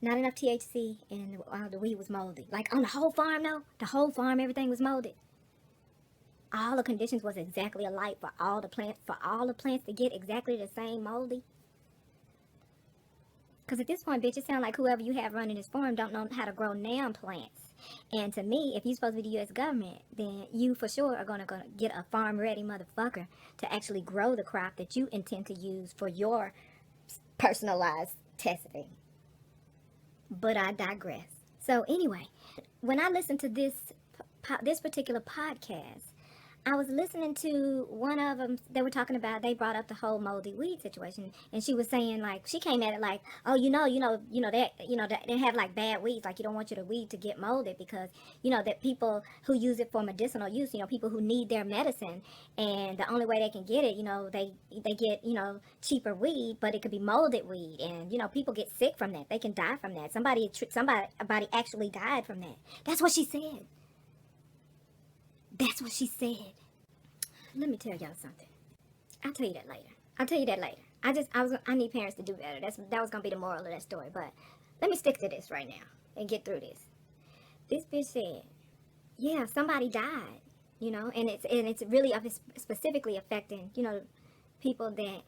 S1: not enough THC and the weed was moldy. Like on the whole farm, though, the whole farm, everything was molded. All the conditions was exactly alike for all the plants to get exactly the same moldy. Because at this point, bitch, it sounds like whoever you have running this farm don't know how to grow damn plants. And to me, if you're supposed to be the U.S. government, then you for sure are going to get a farm-ready motherfucker to actually grow the crop that you intend to use for your personalized testing. But I digress. So anyway, when I listened to this particular podcast, I was listening to one of them. They were talking about, they brought up the whole moldy weed situation, and she was saying, like, she came at it like, oh, they have like bad weeds, like you don't want your weed to get molded because that people who use it for medicinal use, people who need their medicine, and the only way they can get it, they get cheaper weed, but it could be molded weed, and people get sick from that. They can die from that. Somebody actually died from that. That's what she said. That's what she said. Let me tell y'all something. I'll tell you that later. I need parents to do better. That was gonna be the moral of that story. But let me stick to this right now and get through this. This bitch said, yeah, somebody died, and it's really specifically affecting, people that,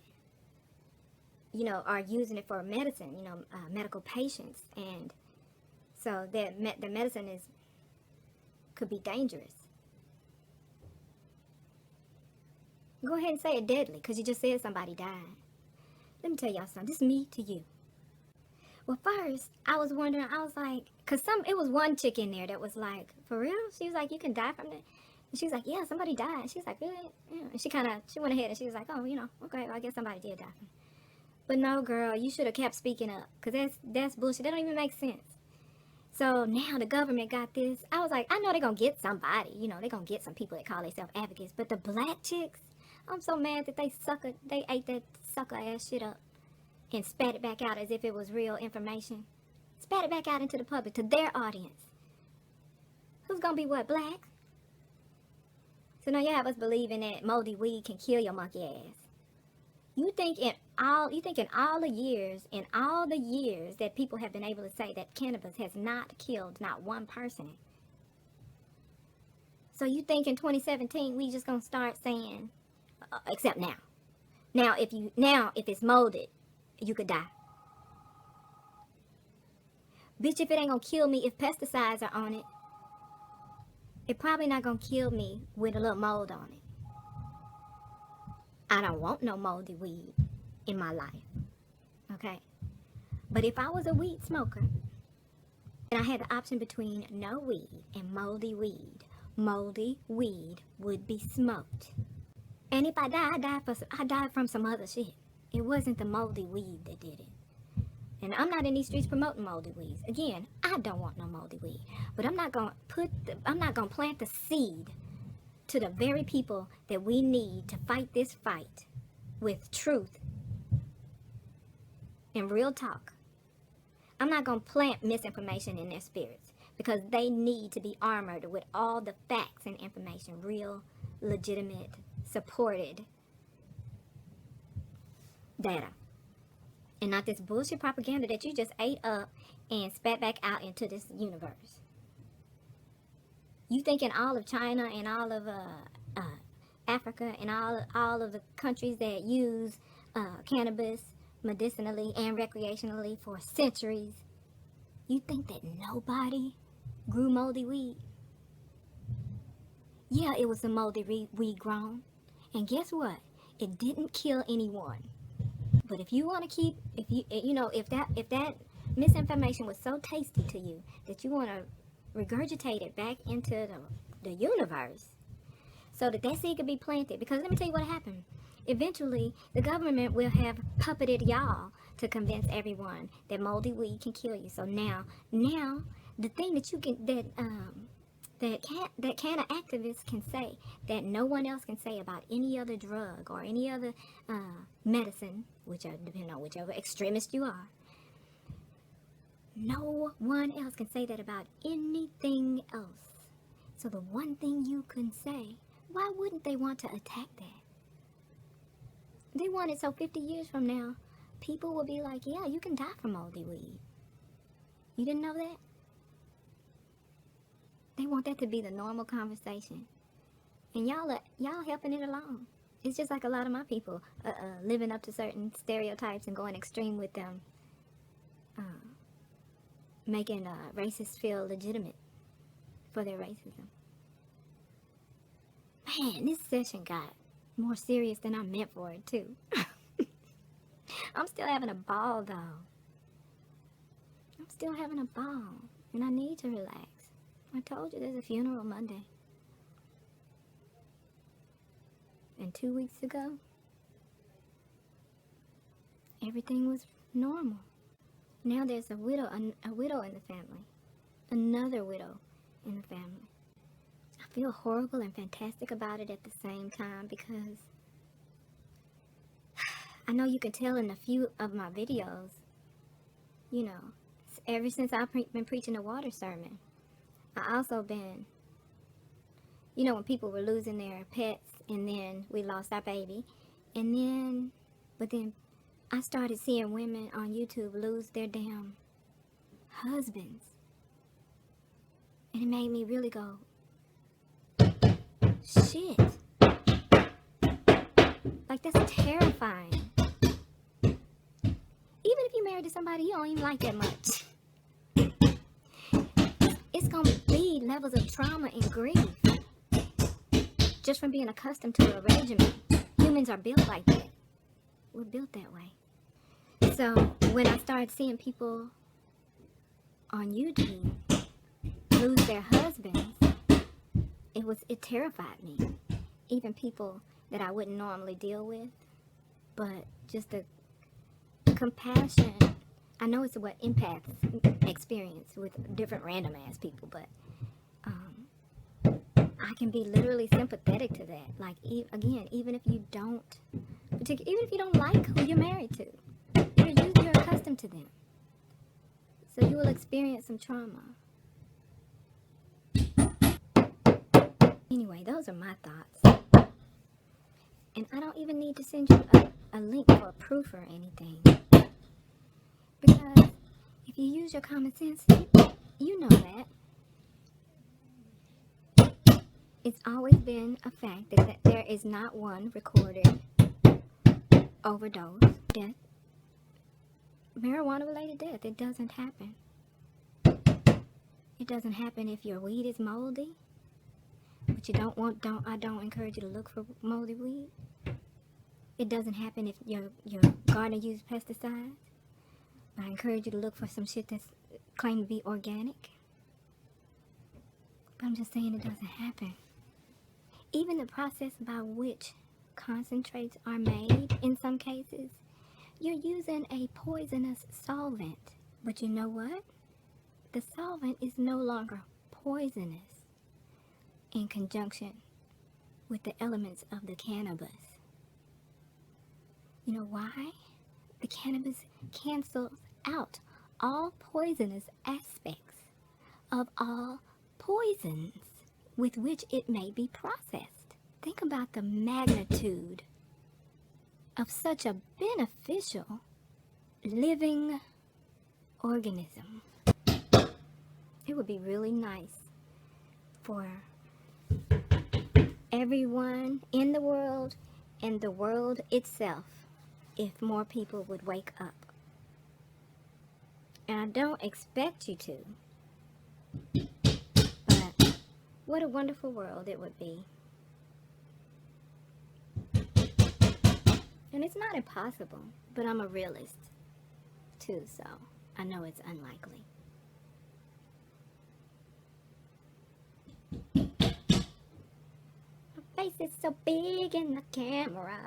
S1: are using it for medicine, medical patients, and so that the medicine could be dangerous. Go ahead and say it deadly, because you just said somebody died. Let me tell y'all something. This is me to you. Well, first, I was wondering, I was like, because it was one chick in there that was like, for real? She was like, you can die from that? And she was like, yeah, somebody died. She was like, really? Yeah. And she went ahead and she was like, oh, okay, well, I guess somebody did die from it. But no, girl, you should have kept speaking up, because that's bullshit. That don't even make sense. So now the government got this. I was like, I know they're going to get somebody. They're going to get some people that call themselves advocates. But the black chicks, I'm so mad that they ate that sucker ass shit up and spat it back out as if it was real information. Spat it back out into the public, to their audience. Who's gonna be what, black? So now you have us believing that moldy weed can kill your monkey ass. You think in all the years that people have been able to say that cannabis has not killed not one person. So you think in 2017 we just gonna start saying, except now. Now if it's molded, you could die. Bitch, if it ain't gonna kill me, if pesticides are on it, it probably not gonna kill me with a little mold on it. I don't want no moldy weed in my life. Okay? But if I was a weed smoker and I had the option between no weed and moldy weed would be smoked. And if I die, I died from some other shit. It wasn't the moldy weed that did it. And I'm not in these streets promoting moldy weeds. Again, I don't want no moldy weed. But I'm not gonna plant the seed to the very people that we need to fight this fight with truth and real talk. I'm not gonna plant misinformation in their spirits, because they need to be armored with all the facts and information, real, legitimate, supported data, and not this bullshit propaganda that you just ate up and spat back out into this universe. You think in all of China and all of Africa and all of the countries that use cannabis medicinally and recreationally for centuries, you think that nobody grew moldy weed? Yeah, it was a moldy weed grown. And guess what? It didn't kill anyone. But if you want to keep, if that misinformation was so tasty to you that you want to regurgitate it back into the universe so that seed could be planted. Because let me tell you what happened. Eventually, the government will have puppeted y'all to convince everyone that moldy weed can kill you. So now, the thing that you can, that canna activists can say that no one else can say about any other drug or any other medicine, depending on whichever extremist you are. No one else can say that about anything else. So the one thing you can say, why wouldn't they want to attack that? They want it so 50 years from now, people will be like, yeah, you can die from moldy weed. You didn't know that? They want that to be the normal conversation. And y'all helping it along. It's just like a lot of my people living up to certain stereotypes and going extreme with them, making racists feel legitimate for their racism. Man, this session got more serious than I meant for it too. I'm still having a ball though. I'm still having a ball, and I need to relax. I told you there's a funeral Monday. And 2 weeks ago, everything was normal. Now there's a widow in the family. Another widow in the family. I feel horrible and fantastic about it at the same time because I know you can tell in a few of my videos, you know, ever since I've been preaching the water sermon, I also been, you know, when people were losing their pets and then we lost our baby, but then I started seeing women on YouTube lose their damn husbands. And it made me really go, shit. Like, that's terrifying. Even if you're married to somebody you don't even like that much, it's gonna be levels of trauma and grief just from being accustomed to a regimen. Humans are built like that. We're built that way. So when I started seeing people on YouTube lose their husbands, it terrified me. Even people that I wouldn't normally deal with, but just the compassion. I know it's what empaths experience with different random ass people, but I can be literally sympathetic to that. Like, again, even if you don't like who you're married to, you're accustomed to them, so you will experience some trauma. Anyway, those are my thoughts, and I don't even need to send you a link for a proof or anything, because if you use your common sense, you know that it's always been a fact that there is not one recorded overdose, death, marijuana-related death. It doesn't happen. It doesn't happen if your weed is moldy, but I don't encourage you to look for moldy weed. It doesn't happen if your gardener used pesticides. I encourage you to look for some shit that's claimed to be organic. But I'm just saying it doesn't happen. Even the process by which concentrates are made, in some cases, you're using a poisonous solvent. But you know what? The solvent is no longer poisonous in conjunction with the elements of the cannabis. You know why? The cannabis cancels out all poisonous aspects of all poisons with which it may be processed. Think about the magnitude of such a beneficial living organism. It would be really nice for everyone in the world and the world itself if more people would wake up. And I don't expect you to, but what a wonderful world it would be. And it's not impossible, but I'm a realist too, so I know it's unlikely. My face is so big in the camera.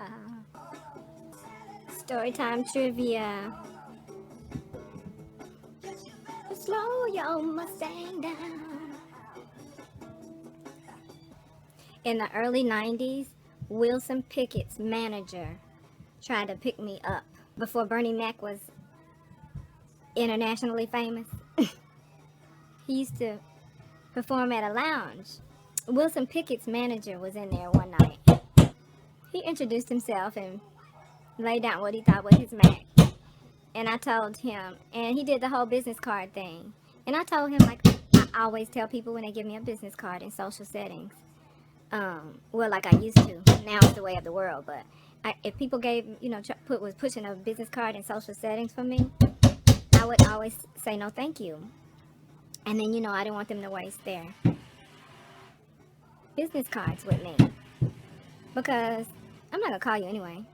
S1: Storytime trivia. Slow your Mustang down. In the early 90s, Wilson Pickett's manager tried to pick me up before Bernie Mac was internationally famous. He used to perform at a lounge. Wilson Pickett's manager was in there one night. He introduced himself and laid down what he thought was his Mac. And I told him, and he did the whole business card thing. And I told him, like I always tell people when they give me a business card in social settings. Well, like I used to. Now it's the way of the world. But if people was pushing a business card in social settings for me, I would always say no, thank you. And then, I didn't want them to waste their business cards with me, because I'm not gonna call you anyway.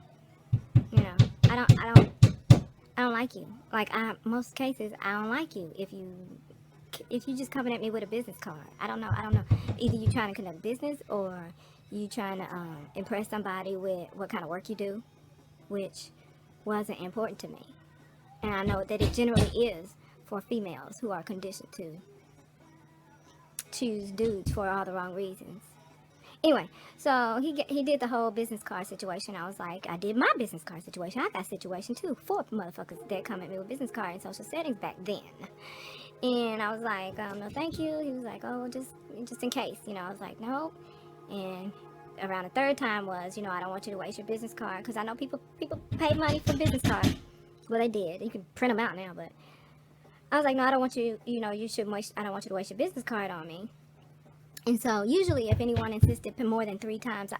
S1: I don't like you. Like, most cases, I don't like you if you just coming at me with a business card. I don't know. Either you trying to conduct business, or you trying to impress somebody with what kind of work you do, which wasn't important to me. And I know that it generally is for females who are conditioned to choose dudes for all the wrong reasons. Anyway, so he did the whole business card situation. I was like, I did my business card situation. I got a situation too. 4 motherfuckers that come at me with business card in social settings back then. And I was like, no, thank you. He was like, oh, just in case. I was like, no. And around the third time was, I don't want you to waste your business card, because I know people pay money for business cards. Well, they did. You can print them out now, but I was like, no, I don't want you. I don't want you to waste your business card on me. And so usually if anyone insisted more than 3 times,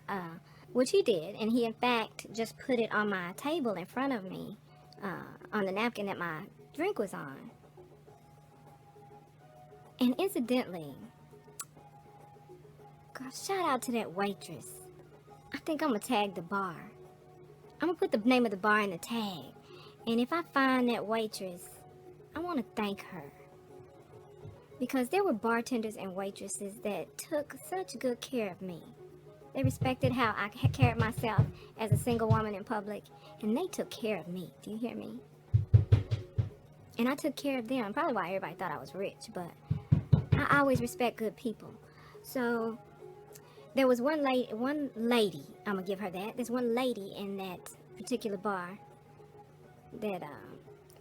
S1: which he did, and he in fact just put it on my table in front of me, on the napkin that my drink was on. And incidentally, girl, shout out to that waitress. I think I'm going to tag the bar. I'm going to put the name of the bar in the tag. And if I find that waitress, I want to thank her. Because there were bartenders and waitresses that took such good care of me. They respected how I carried myself as a single woman in public, and they took care of me. Do you hear me? And I took care of them. Probably why everybody thought I was rich, but I always respect good people. So there was one lady, I'm gonna give her that. There's one lady in that particular bar that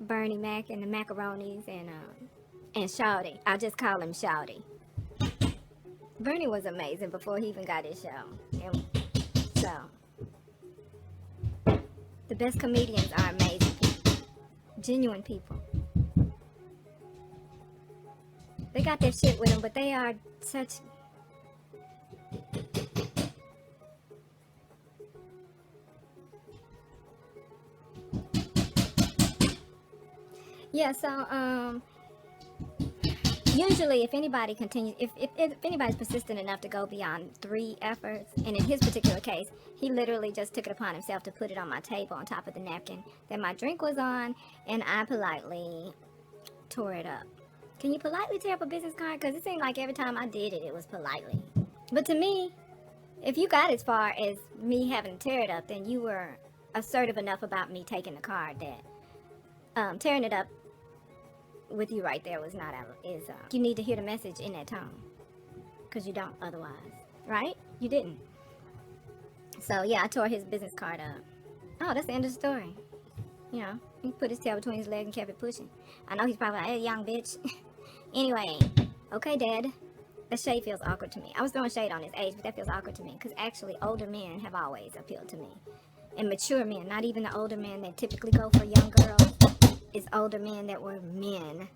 S1: Bernie Mac and the macaronis and Shawty. I just call him Shawty. Bernie was amazing before he even got his show. And so the best comedians are amazing people, genuine people. They got their shit with them, but they are such. Yeah, so usually if anybody continues, if anybody's persistent enough to go beyond 3 efforts, and in his particular case, he literally just took it upon himself to put it on my table on top of the napkin that my drink was on, and I politely tore it up. Can you politely tear up a business card? Because it seemed like every time I did it, it was politely. But to me, if you got as far as me having to tear it up, then you were assertive enough about me taking the card that tearing it up with you right there was not you need to hear the message in that tone, because you don't otherwise, right? You didn't. So yeah, I tore his business card up. Oh, that's the end of the story. He put his tail between his legs and kept it pushing. I know he's probably like, hey, young bitch. Anyway, okay, Dad. That shade feels awkward to me. I was throwing shade on his age, but that feels awkward to me, because actually older men have always appealed to me. And mature men, not even the older men that typically go for young girls. It's older men that were men.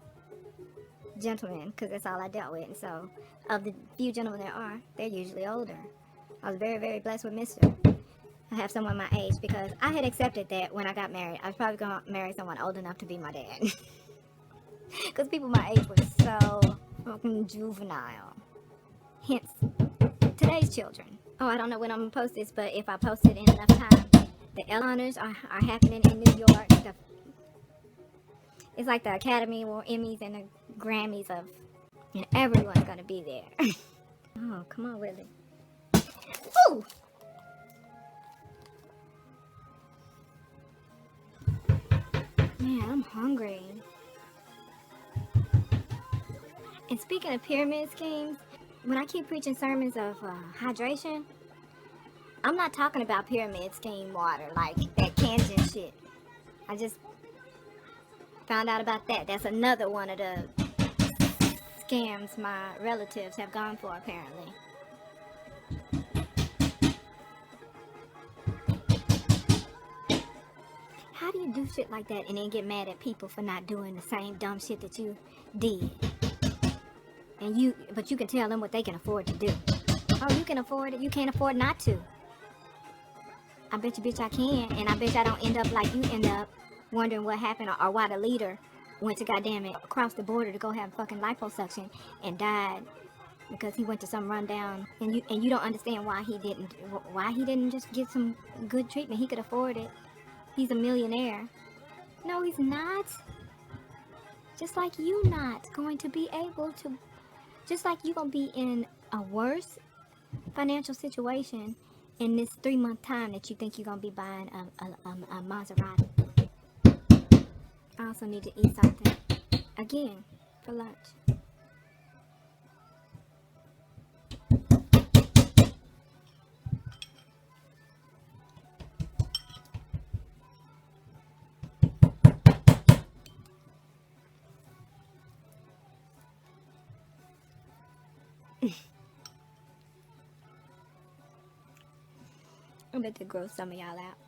S1: Gentlemen, because that's all I dealt with. And so, of the few gentlemen there are, they're usually older. I was very, very blessed with Mr. I have someone my age, because I had accepted that when I got married, I was probably going to marry someone old enough to be my dad. Because people my age were so fucking juvenile. Hence, today's children. Oh, I don't know when I'm going to post this, but if I post it in enough time, the honors are happening in New York. It's like the Academy or Emmys and the Grammys and everyone's going to be there. Oh, come on, Willie. Ooh! Man, I'm hungry. And speaking of pyramid schemes, when I keep preaching sermons of hydration, I'm not talking about pyramid scheme water like that Kangen shit. I just found out about that. That's another one of the scams my relatives have gone for, apparently. How do you do shit like that and then get mad at people for not doing the same dumb shit that you did? But you can tell them what they can afford to do. Oh, you can afford it. You can't afford not to. I bet you, bitch, I can. And I bet I don't end up like you end up, wondering what happened or why the leader went to goddamn it across the border to go have fucking liposuction and died because he went to some rundown. And you don't understand why he didn't just get some good treatment. He could afford it. He's a millionaire. No, he's not. Just like you not going to be able to, just like you gonna be in a worse financial situation in this 3-month time that you think you're gonna be buying a Maserati. I also need to eat something again for lunch. I bet to gross some of y'all out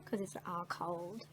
S1: because it's all cold.